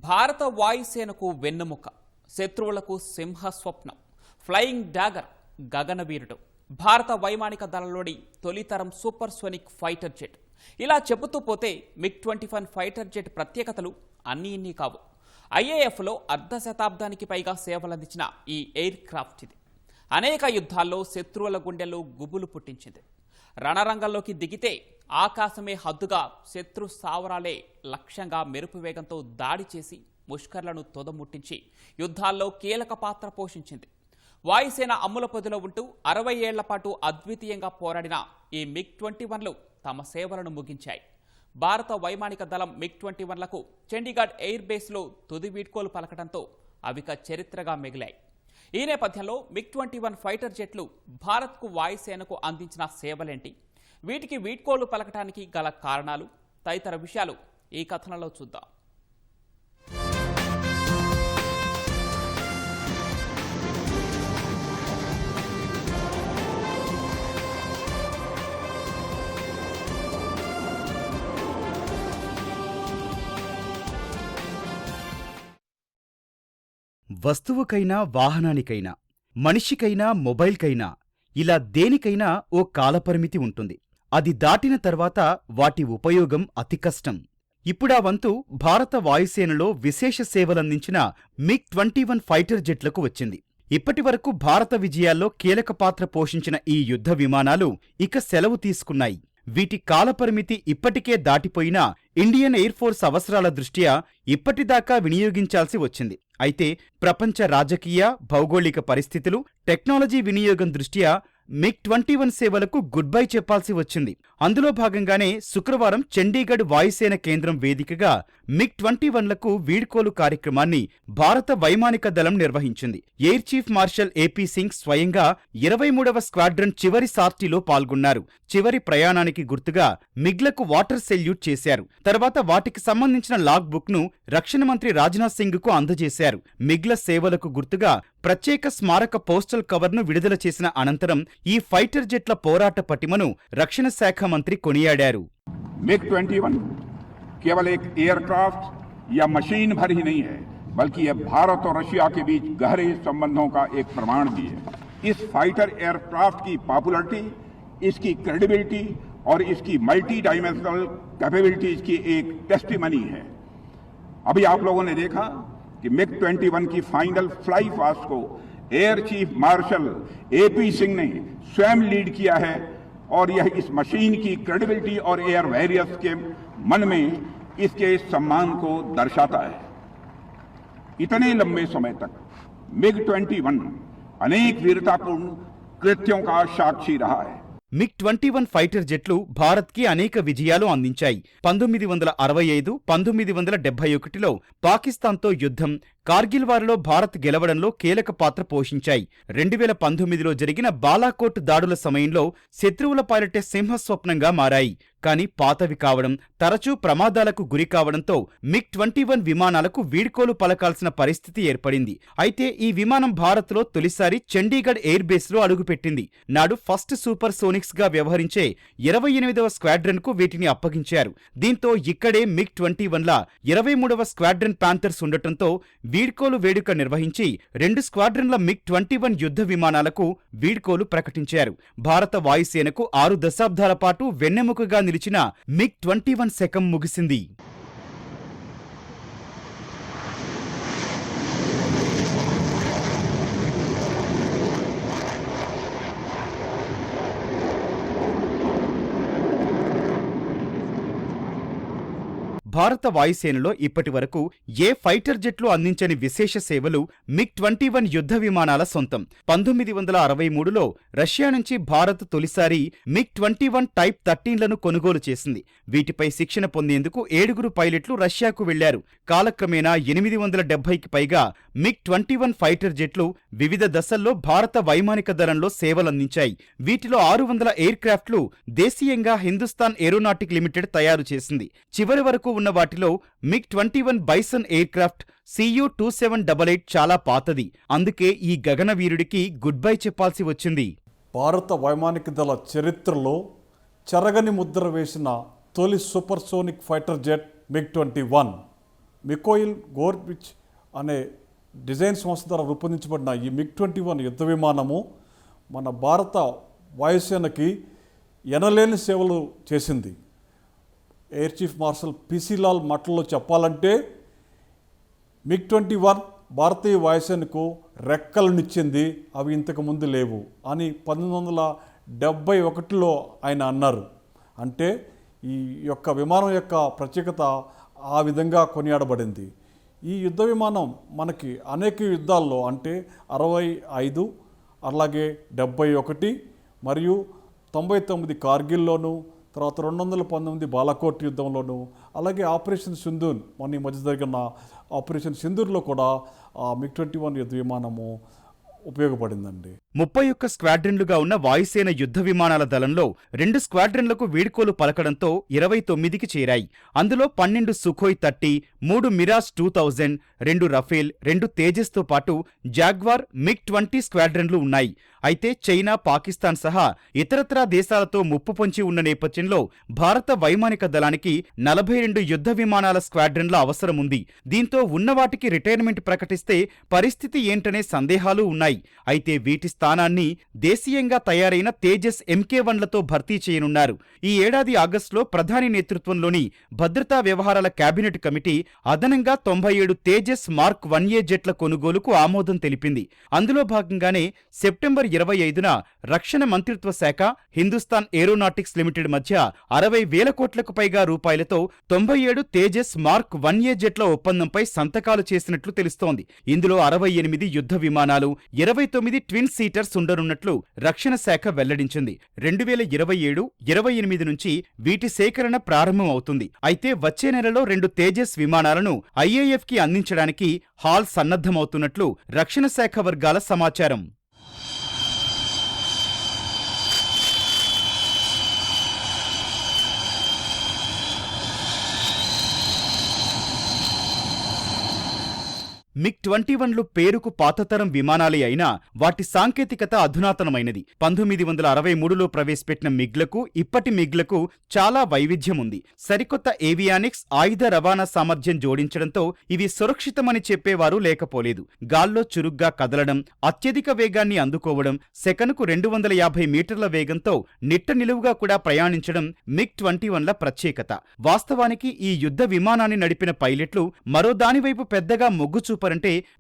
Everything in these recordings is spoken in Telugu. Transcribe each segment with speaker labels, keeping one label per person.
Speaker 1: భారత వాయుసేనకు వెన్నెముక, శత్రువులకు సింహస్వప్నం, ఫ్లయింగ్ డాగర్, గగనవీరుడు, భారత వైమానిక దళంలోని తొలితరం సూపర్సోనిక్ ఫైటర్ జెట్. ఇలా చెబుతూ పోతే MiG-21 ఫైటర్ జెట్ ప్రత్యేకతలు అన్నీ ఇన్ని కావు. IAFలో అర్ధ శతాబ్దానికి పైగా సేవలందించిన ఈ ఎయిర్ క్రాఫ్ట్ ఇది అనేక యుద్ధాల్లో శత్రువుల గుండెల్లో గుబులు పుట్టించింది. రణరంగంలోకి దిగితే ఆకాశమే హద్దుగా శత్రు స్థావరాలే లక్ష్యంగా మెరుపు వేగంతో దాడి చేసి ముష్కర్లను తొదముట్టించి యుద్ధాల్లో కీలక పాత్ర పోషించింది. వాయుసేన అమ్ముల పొదిలో ఉంటూ 60 ఏళ్ల పాటు అద్వితీయంగా పోరాడిన ఈ MiG-21లు తమ సేవలను ముగించాయి. భారత వైమానిక దళం MiG-21లకు చండీగఢ్ ఎయిర్ బేస్లో తుది వీడ్కోలు పలకడంతో అవిక చరిత్రగా మిగిలాయి. ఈ నేపథ్యంలో MiG-21 ఫైటర్ జెట్లు భారత్కు వాయుసేనకు అందించిన సేవలేంటి, వీటికి వీడ్కోలు పలకటానికి గల కారణాలు తదితర విషయాలు ఈ కథనంలో చూద్దాం.
Speaker 2: వస్తువుకైనా వాహనానికైనా మనిషికైనా మొబైల్కైనా ఇలా దేనికైనా ఓ కాలపరిమితి ఉంటుంది. అది దాటిన తర్వాత వాటి ఉపయోగం అతి కష్టం. ఇప్పుడా వంతు భారత వాయుసేనలో విశేష సేవలందించిన MiG-21 ఫైటర్ జెట్లకు వచ్చింది. ఇప్పటివరకు భారత విజయాల్లో కీలక పాత్ర పోషించిన ఈ యుద్ధ విమానాలు ఇక సెలవు తీసుకున్నాయి. వీటి కాలపరిమితి ఇప్పటికే దాటిపోయినా ఇండియన్ ఎయిర్ ఫోర్స్ అవసరాల దృష్ట్యా ఇప్పటిదాకా వినియోగించాల్సి వచ్చింది. అయితే ప్రపంచ రాజకీయ, భౌగోళిక పరిస్థితులు, టెక్నాలజీ వినియోగం దృష్ట్యా MiG-21 సేవలకు గుడ్ బై చెప్పాల్సి వచ్చింది. అందులో భాగంగానే శుక్రవారం చండీగఢ్ వాయుసేన కేంద్రం వేదికగా MiG-21లకు వీడ్కోలు కార్యక్రమాన్ని భారత వైమానిక దళం నిర్వహించింది. Air chief marshal AP Singh స్వయంగా 23వ స్క్వాడ్రన్ చివరి సార్టీలో పాల్గొన్నారు. చివరి ప్రయాణానికి గుర్తుగా మిగ్లకు వాటర్ సెల్యూట్ చేశారు. తర్వాత వాటికి సంబంధించిన లాగ్ బుక్ ను రక్షణ మంత్రి రాజ్నాథ్ సింగ్ కు అందజేశారు. మిగ్ల సేవలకు గుర్తుగా ప్రత్యేక స్మారక పోస్టల్ కవర్ను విడుదల చేసిన అనంతరం ఈ ఫైటర్ జెట్ల పోరాట పటిమను రక్షణ శాఖ మంత్రి కొనియాడారు.
Speaker 3: MiG-21 केवल एक एयरक्राफ्ट या मशीन भर ही नहीं है, बल्कि यह भारत और रशिया के बीच गहरे संबंधों का एक प्रमाण भी है. इस फाइटर एयरक्राफ्ट की पॉपुलरिटी, इसकी क्रेडिबिलिटी और इसकी मल्टी डायमेंशनल कैपेबिलिटीज की एक टेस्टिमनी है. अभी आप लोगों ने देखा कि MiG-21 की फाइनल फ्लाई पास्ट को air chief marshal AP Singh ने स्वयं लीड किया है और यह इस मशीन की क्रेडिबिलिटी और एयर वॉरियर्स के मन में इसके सम्मान को दर्शाता है. इतने लंबे समय तक MiG-21 अनेक वीरतापूर्ण कृत्यों का साक्षी रहा है.
Speaker 2: MiG-21 ఫైటర్ జెట్లు భారత్కి అనేక విజయాలు అందించాయి. 1965, 1971లో పాకిస్తాన్తో యుద్ధం, కార్గిల్ వారిలో భారత్ గెలవడంలో కీలక పాత్ర పోషించాయి. 2019లో జరిగిన బాలాకోట్ దాడుల సమయంలో శత్రువుల పాలిటే సింహస్వప్నంగా మారాయి. కానీ పాతవి కావడం, తరచూ ప్రమాదాలకు గురి కావడంతో MiG-21 విమానాలకు వీడ్కోలు పలకాల్సిన పరిస్థితి ఏర్పడింది. అయితే ఈ విమానం భారత్లో తొలిసారి చండీగఢ్ ఎయిర్ బేస్లో అడుగుపెట్టింది. నాడు ఫస్ట్ సూపర్ సోనిక్స్ గా వ్యవహరించే 28వ స్క్వాడ్రన్ కు వీటిని అప్పగించారు. దీంతో ఇక్కడే MiG-21ల 23వ స్క్వాడ్రన్ ప్యాంథర్స్ ఉండటంతో వీడ్కోలు వేడుక నిర్వహించి 2 స్క్వాడ్రన్ల MiG-21 యుద్ధ విమానాలకు వీడ్కోలు ప్రకటించారు. భారత వాయుసేనకు 6 దశాబ్దాల పాటు వెన్నెముకగా నిలిచిన MiG-21 శకం ముగిసింది. భారత వాయుసేనలో ఇప్పటి వరకు ఏ ఫైటర్ జెట్లు అందించని విశేష సేవలు MiG-21 యుద్ధ విమానాల సొంతం. 1963లో రష్యా నుంచి భారత్ తొలిసారి MiG-21 టైప్ 13లను కొనుగోలు చేసింది. వీటిపై శిక్షణ పొందేందుకు 7 పైలట్లు రష్యాకు వెళ్లారు. కాలక్రమేణా 870కి పైగా MiG-21 ఫైటర్ జెట్లు వివిధ దశల్లో భారత వైమానిక దళంలో సేవలందించాయి. వీటిలో 600 ఎయిర్ క్రాఫ్ట్లు దేశీయంగా హిందుస్థాన్ ఏరోనాటిక్ లిమిటెడ్ తయారు చేసింది. చివరి వరకు ఉన్న వాటిలో MiG-21 bison air craft CU-2788 చాలా పాతది. అందుకే ఈ గగనవీరుడికి గుడ్ బై చెప్పాల్సి వచ్చింది.
Speaker 4: భారత వైమానిక దళ చరిత్రలో చెరగని ముద్ర వేసిన తొలి supersonic fighter jet MiG-21 Mikhail గోర్బిచ్ అనే డిజైన్ సంస్థ ద్వారా రూపొందించబడిన ఈ MiG-21 యుద్ధ విమానము మన భారత వాయుసేనకి ఎనలేని సేవలు చేసింది. Air chief marshal PC Lal మాటల్లో చెప్పాలంటే MiG-21 భారతీయ వాయుసేనకు రెక్కలనిచ్చింది, అవి ఇంతకుముందు లేవు అని 1971లో ఆయన అన్నారు. అంటే ఈ యొక్క విమానం యొక్క ప్రత్యేకత ఆ విధంగా కొనియాడబడింది. ఈ యుద్ధ విమానం మనకి అనేక యుద్ధాల్లో అంటే 65, అలాగే 71 మరియు 99 కార్గిల్లోను, తర్వాత 219 బాలాకోట్ యుద్ధంలోను, అలాగే ఆపరేషన్ సింధూర్ మొన్న ఈ మధ్య జరిగిన ఆపరేషన్ సింధూర్లో కూడా MiG-21 యుద్ధ విమానము ఉపయోగపడిందండి.
Speaker 2: 31 స్క్వాడ్రన్లుగా ఉన్న వాయుసేన యుద్ధ విమానాల దళంలో 2 స్క్వాడ్రన్లకు వీడ్కోలు పలకడంతో 29కి చేరాయి. అందులో 12 సుఖోయ్ 30, 3 మిరాజ్ 2000, 2 రఫేల్, 2 తేజస్తో పాటు జాగ్వార్, MiG-20 స్క్వాడ్రన్లు ఉన్నాయి. అయితే చైనా, పాకిస్తాన్ సహా ఇతరత్రా దేశాలతో ముప్పు పొంచి ఉన్న నేపథ్యంలో భారత వైమానిక దళానికి 42 యుద్ధ విమానాల స్క్వాడ్రన్ల అవసరముంది. దీంతో ఉన్నవాటికి రిటైర్మెంట్ ప్రకటిస్తే పరిస్థితి ఏంటనే సందేహాలు ఉన్నాయి. అయితే వీటి స్థానాన్ని దేశీయంగా తయారైన తేజస్ MK-1లతో భర్తీ చేయనున్నారు. ఈ ఏడాది ఆగస్టులో ప్రధాని నేతృత్వంలోని భద్రతా వ్యవహారాల కేబినెట్ కమిటీ అదనంగా 97 తేజస్ మార్క్ 1A జెట్ల కొనుగోలుకు ఆమోదం తెలిపింది. అందులో భాగంగానే సెప్టెంబర్ 25న రక్షణ మంత్రిత్వ శాఖ, హిందుస్థాన్ ఏరోనాటిక్స్ లిమిటెడ్ మధ్య 60,000 కోట్లకు పైగా రూపాయలతో 97 తేజస్ మార్క్ 1A జెట్ల ఒప్పందంపై సంతకాలు చేసినట్లు తెలుస్తోంది. ఇందులో 68 యుద్ధ విమానాలు, 29 ట్విన్ సీటర్స్ ఉండనున్నట్లు రక్షణ శాఖ వెల్లడించింది. 2027-28 నుంచి వీటి సేకరణ ప్రారంభం అవుతుంది. అయితే వచ్చే నెలలో 2 తేజస్ విమానాలను IAFకి అందించడానికి హాల్ సన్నద్ధమవుతున్నట్లు రక్షణ శాఖ వర్గాల సమాచారం. MiG-21లు పేరుకు పాతతరం విమానాలే అయినా వాటి సాంకేతికత అధునాతనమైనది. 1963లో ప్రవేశపెట్టిన మిగ్లకు ఇప్పటి మిగ్లకు చాలా వైవిధ్యం ఉంది. సరికొత్త ఏవియానిక్స్, ఆయుధ రవాణా సామర్థ్యం జోడించడంతో ఇవి సురక్షితమని చెప్పేవారు లేకపోలేదు. గాల్లో చురుగ్గా కదలడం, అత్యధిక వేగాన్ని అందుకోవడం, సెకనుకు 250 మీటర్ల వేగంతో నిట్ట నిలువుగా కూడా ప్రయాణించడం MiG-21ల ప్రత్యేకత. వాస్తవానికి ఈ యుద్ధ విమానాన్ని నడిపిన పైలట్లు మరో దానివైపు పెద్దగా మొగ్గు చూపారంటే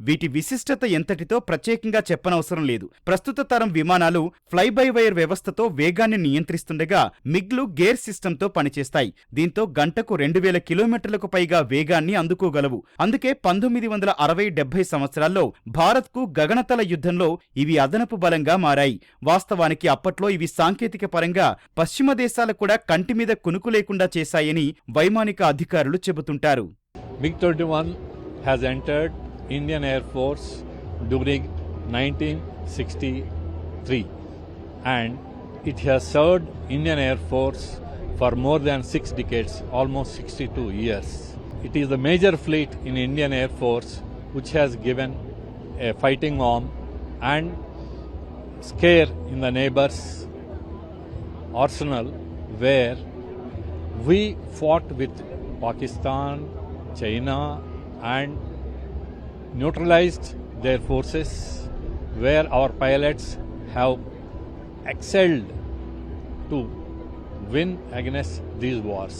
Speaker 2: వీటి విశిష్టత ఎంతటితో ప్రత్యేకంగా చెప్పనవసరం లేదు. ప్రస్తుత తరం విమానాలు ఫ్లై బై వైర్ వ్యవస్థతో వేగాన్ని నియంత్రిస్తుండగా మిగ్లు గేర్ సిస్టంతో పనిచేస్తాయి. దీంతో గంటకు 2000 కిలోమీటర్లకు పైగా వేగాన్ని అందుకోగలవు. అందుకే 1960-70 సంవత్సరాల్లో భారత్కు గగనతల యుద్ధంలో ఇవి అదనపు బలంగా మారాయి. వాస్తవానికి అప్పట్లో ఇవి సాంకేతిక పరంగా పశ్చిమ దేశాలు కూడా కంటి మీద కునుకు లేకుండా చేశాయని వైమానిక అధికారులు చెబుతుంటారు.
Speaker 5: MiG-21 has entered Indian Air Force during 1963 and it has served Indian Air Force for more than 6 decades, almost 62 years. It is the major fleet in Indian Air Force which has given a fighting arm and scare in the neighbors' arsenal where we fought with Pakistan, China and neutralized their forces, where our pilots have excelled to win against these wars.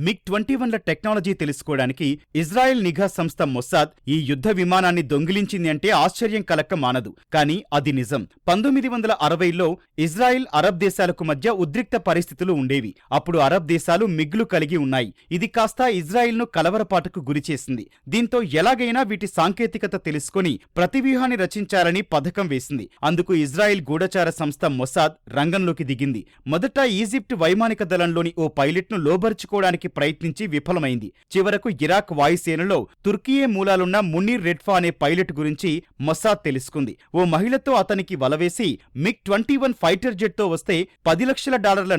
Speaker 2: MiG-21ల టెక్నాలజీ తెలుసుకోవడానికి ఇజ్రాయెల్ నిఘా సంస్థ మొసాద్ ఈ యుద్ధ విమానాన్ని దొంగిలించింది అంటే ఆశ్చర్యం కలక్క మానదు. కానీ అది నిజం. 1960లో ఇజ్రాయెల్, అరబ్ దేశాలకు మధ్య ఉద్రిక్త పరిస్థితులు ఉండేవి. అప్పుడు అరబ్ దేశాలు మిగ్లు కలిగి ఉన్నాయి. ఇది కాస్త ఇజ్రాయెల్ను కలవరపాటుకు గురిచేసింది. దీంతో ఎలాగైనా వీటి సాంకేతికత తెలుసుకొని ప్రతివ్యూహాన్ని రచించాలని పథకం వేసింది. అందుకు ఇజ్రాయెల్ గూఢచార సంస్థ మొసాద్ రంగంలోకి దిగింది. మొదట ఈజిప్ట్ వైమానిక దళంలోని ఓ పైలట్ను లోబర్చుకోవడానికి ప్రయత్నించి విఫలమైంది. చివరకు ఇరాక్ వాయుసేనలో తుర్కియే మూలాలున్న మునీర్ రెడ్ఫా అనే పైలట్ గురించి మొసాద్ తెలుసుకుంది. ఓ మహిళతో అతనికి వలవేసి MiG-21 ఫైటర్ జెట్తో వస్తే $10 లక్షల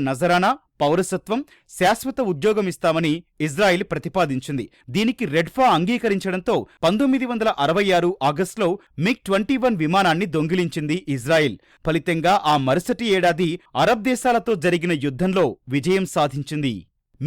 Speaker 2: నజరానా, పౌరసత్వం, శాశ్వత ఉద్యోగం ఇస్తామని ఇజ్రాయిల్ ప్రతిపాదించింది. దీనికి రెడ్ఫా అంగీకరించడంతో 1966 ఆగస్టులో MiG-21 విమానాన్ని దొంగిలించింది ఇజ్రాయిల్. ఫలితంగా ఆ మరుసటి ఏడాది అరబ్ దేశాలతో జరిగిన యుద్ధంలో విజయం సాధించింది.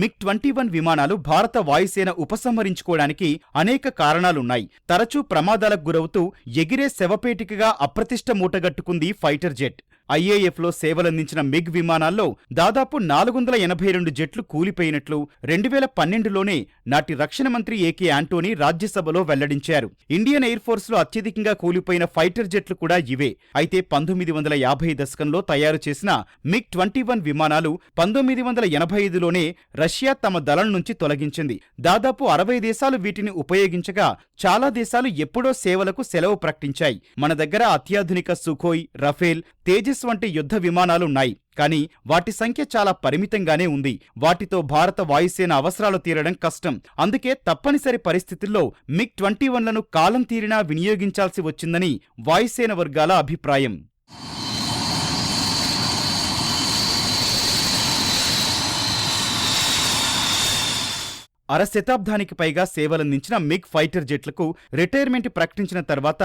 Speaker 2: MiG-21 విమానాలు భారత వాయుసేన ఉపసంహరించుకోవడానికి అనేక కారణాలున్నాయి. తరచూ ప్రమాదాలకు గురవుతూ ఎగిరే శవపేటికగా అప్రతిష్ట మూటగట్టుకుంది ఫైటర్ జెట్. IAFలో సేవలందించిన మిగ్ విమానాల్లో దాదాపు 482 జెట్లు కూలిపోయినట్లు 2012లోనే నాటి రక్షణ మంత్రి ఏకే ఆంటోనీ రాజ్యసభలో వెల్లడించారు. ఇండియన్ ఎయిర్ ఫోర్స్లో అత్యధికంగా కూలిపోయిన ఫైటర్ జెట్లు కూడా ఇవే. అయితే 1950 దశకంలో తయారు చేసిన MiG-21 విమానాలు 1985లోనే రష్యా తమ దళం నుంచి తొలగించింది. దాదాపు 60 దేశాలు వీటిని ఉపయోగించగా చాలా దేశాలు ఎప్పుడో సేవలకు సెలవు ప్రకటించాయి. మన దగ్గర అత్యాధునిక సుఖోయ్, రఫేల్, తేజస్ వంటి యుద్ధ విమానాలున్నాయి. కానీ వాటి సంఖ్య చాలా పరిమితంగానే ఉంది. వాటితో భారత వాయుసేన అవసరాలు తీరడం కష్టం. అందుకే తప్పనిసరి పరిస్థితుల్లో MiG-21లను కాలం తీరినా వినియోగించాల్సి వచ్చిందని వాయుసేన వర్గాల అభిప్రాయం. అరశతాబ్దానికి పైగా సేవలందించిన మిగ్ ఫైటర్ జెట్లకు రిటైర్మెంట్ ప్రకటించిన తర్వాత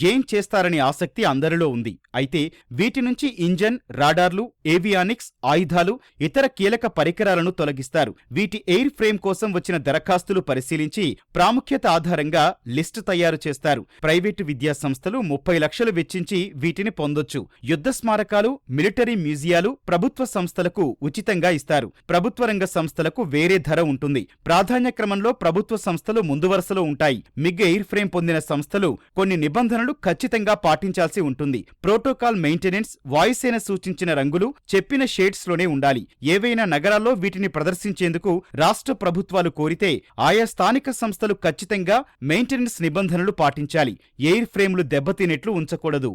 Speaker 2: ఏం చేస్తారనే ఆసక్తి అందరిలో ఉంది. అయితే వీటి నుంచి ఇంజన్, రాడార్లు, ఏవియానిక్స్, ఆయుధాలు, ఇతర కీలక పరికరాలను తొలగిస్తారు. వీటి ఎయిర్ ఫ్రేమ్ కోసం వచ్చిన దరఖాస్తులు పరిశీలించి ప్రాముఖ్యత ఆధారంగా లిస్టు తయారు చేస్తారు. ప్రైవేటు విద్యా సంస్థలు 30 లక్షలు వెచ్చించి వీటిని పొందొచ్చు. యుద్ధ స్మారకాలు, మిలిటరీ మ్యూజియాలు ప్రభుత్వ సంస్థలకు ఉచితంగా ఇస్తారు. ప్రభుత్వ రంగ సంస్థలకు వేరే ధర ఉంటుంది. ప్రాధాన్య క్రమంలో ప్రభుత్వ సంస్థలు ముందు వరుసలో ఉంటాయి. మిగ్ ఎయిర్ ఫ్రేమ్ పొందిన సంస్థలు కొన్ని నిబంధనలు ఖచ్చితంగా పాటించాల్సి ఉంటుంది. ప్రోటోకాల్ మెయింటెనెన్స్, వాయుసేన సూచించిన రంగులు చెప్పిన షేడ్స్ లోనే ఉండాలి. ఏవైనా నగరాల్లో వీటిని ప్రదర్శించేందుకు రాష్ట్ర ప్రభుత్వాలు కోరితే ఆయా స్థానిక సంస్థలు ఖచ్చితంగా మెయింటెనెన్స్ నిబంధనలు పాటించాలి. ఎయిర్ ఫ్రేమ్లు దెబ్బతినేట్లు ఉంచకూడదు.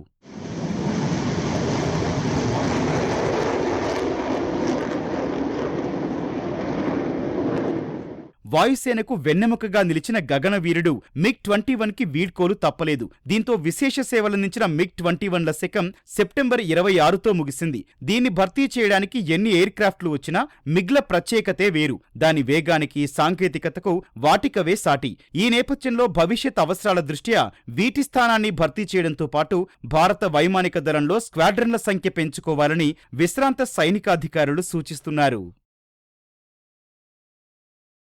Speaker 2: వాయుసేనకు వెన్నెముకగా నిలిచిన గగనవీరుడు MiG-21కి వీడ్కోలు తప్పలేదు. దీంతో విశేష సేవలందించిన MiG-21ల శకం సెప్టెంబర్ 26తో ముగిసింది. దీన్ని భర్తీ చేయడానికి ఎన్ని ఎయిర్ క్రాఫ్ట్లు వచ్చినా మిగ్ల ప్రత్యేకతే వేరు. దాని వేగానికి, సాంకేతికతకు వాటికవే సాటి. ఈ నేపథ్యంలో భవిష్యత్ అవసరాల దృష్ట్యా వీటి స్థానాన్ని భర్తీ చేయడంతో పాటు భారత వైమానిక దళంలో స్క్వాడ్రన్ల సంఖ్య పెంచుకోవాలని విశ్రాంత సైనికాధికారులు సూచిస్తున్నారు.